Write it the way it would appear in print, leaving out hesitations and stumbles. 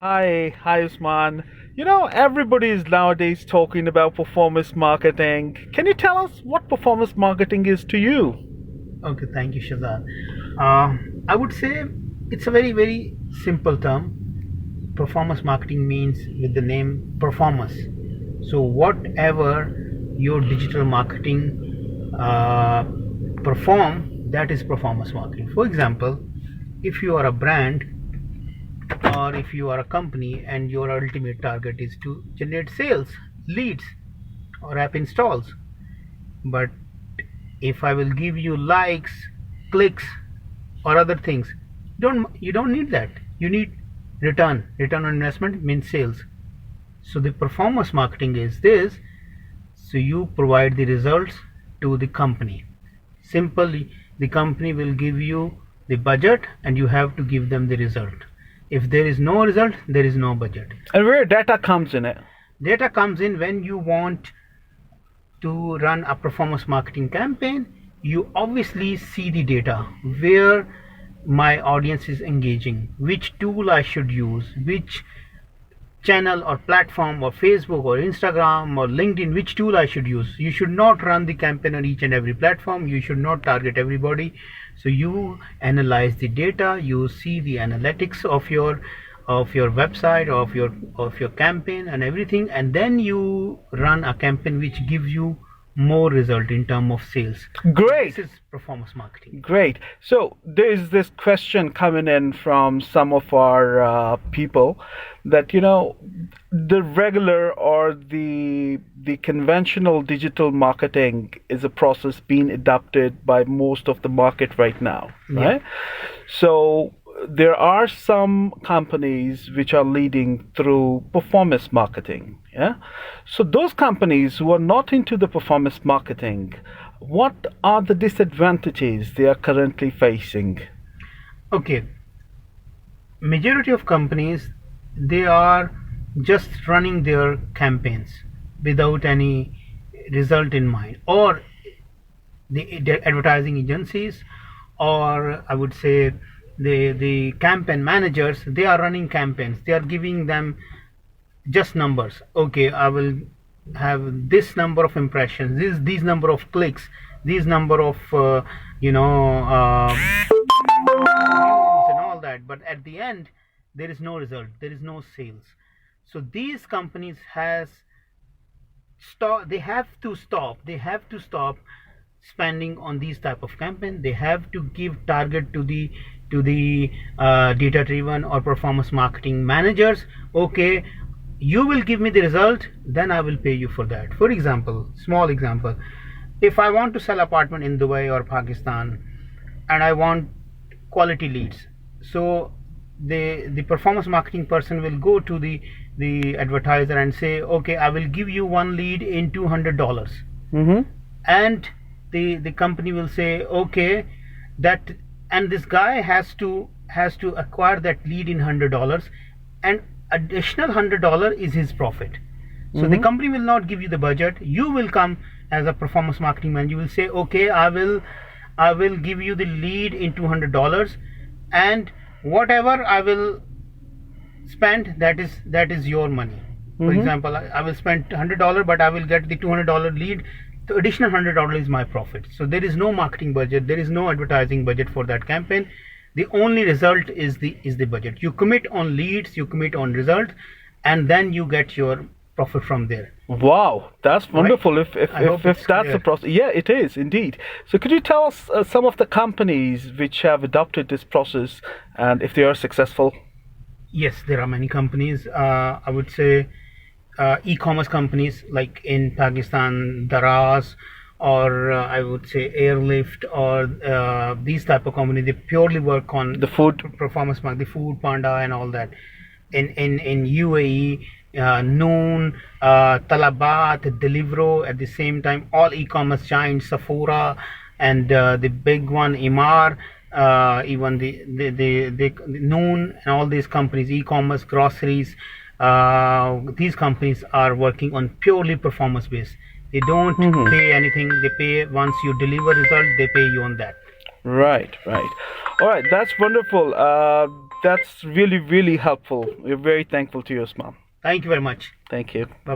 Hi, Usman. Everybody is nowadays talking about performance marketing. Can you tell us what performance marketing is to you? Okay, thank you, Shazad. Uh, I would say it's a very, very simple term. Performance marketing means with the name performance. So, whatever your digital marketing perform, that is performance marketing. For example, if you are a brand or if you are a company and your ultimate target is to generate sales, leads, or app installs, but if I will give you likes, clicks, or other things, you don't need that. You need return on investment means sales. So the performance marketing is this. So you provide the results to the company. Simply, the company will give you the budget and you have to give them the result. If there is no result, there is no budget. And where data comes in it? Data comes in when you want to run a performance marketing campaign. You obviously see the data where my audience is engaging, which tool I should use, which channel or platform or Facebook or Instagram or LinkedIn, which tool I should use. You should not run the campaign on each and every platform. You should not target everybody. So you analyze the data, you see the analytics of your website, of your campaign and everything, and then you run a campaign which gives you more result in terms of sales. Great. This is performance marketing. Great. So there's this question coming in from some of our people that the regular or the conventional digital marketing is a process being adopted by most of the market right now, right? So there are some companies which are leading through performance marketing. Yeah. So those companies who are not into the performance marketing, what are the disadvantages they are currently facing? Okay, majority of companies, they are just running their campaigns without any result in mind, or the advertising agencies, or I would say the campaign managers, they are running campaigns, they are giving them just numbers. Okay, I will have this number of impressions, these number of clicks, these number of you know views and all that, but at the end there is no result, there is no sales. So these companies has stop, they have to stop spending on these type of campaign. They have to give target to the data driven or performance marketing managers. Okay, you will give me the result, then I will pay you for that. For example, small example, if I want to sell apartment in Dubai or Pakistan and I want quality leads, so the performance marketing person will go to the advertiser and say, okay, I will give you one lead in $200. Mm-hmm. And the company will say, okay, that, and this guy has to acquire that lead in $100, and additional $100 is his profit. So the Mm-hmm. company will not give you the budget. You will come as a performance marketing man. You will say, okay, I will give you the lead in $200, and whatever I will spend, that is your money. For Mm-hmm. example, I will spend $100, but I will get the $200 lead. The additional $100 is my profit. So there is no marketing budget, there is no advertising budget for that campaign. The only result is the budget. You commit on leads, you commit on result, and then you get your profit from there. Wow, that's Right? wonderful. If I hope if it's that's the clear. process, yeah, it is indeed. So could you tell us some of the companies which have adopted this process and if they are successful? Yes, there are many companies. I would say e-commerce companies like in Pakistan, Daraz, or I would say Airlift, or these type of companies. They purely work on The food. performance marketing, the Food Panda and all that. In UAE, Noon, Talabat, Deliveroo, at the same time, all e-commerce giants, Sephora, and the big one, Imar, even the Noon, and all these companies, e-commerce, groceries, these companies are working on purely performance based. They don't Mm-hmm. pay anything. They pay once you deliver result, they pay you on that. Right, right. All right, that's wonderful. That's really, really helpful. We're very thankful to you, Usman. Thank you very much. Thank you. Bye bye.